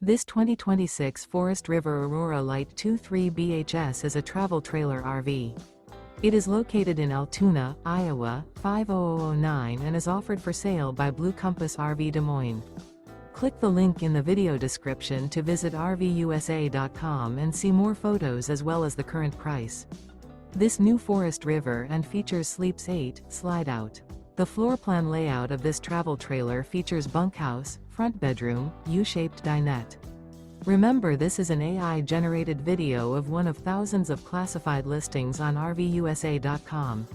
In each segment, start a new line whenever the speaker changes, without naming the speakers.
This 2026 Forest River Aurora Light 23 BHS is a travel trailer RV. It is located in Altoona, Iowa, 50009 and is offered for sale by Blue Compass RV Des Moines. Click the link in the video description to visit RVUSA.com and see more photos as well as the current price. This new Forest River and features Sleeps 8, Slideout. The floor plan layout of this travel trailer features bunkhouse, front bedroom, U-shaped dinette. Remember, this is an AI-generated video of one of thousands of classified listings on RVUSA.com.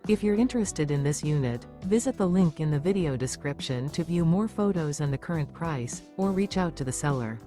If you're interested in this unit, visit the link in the video description to view more photos and the current price, or reach out to the seller.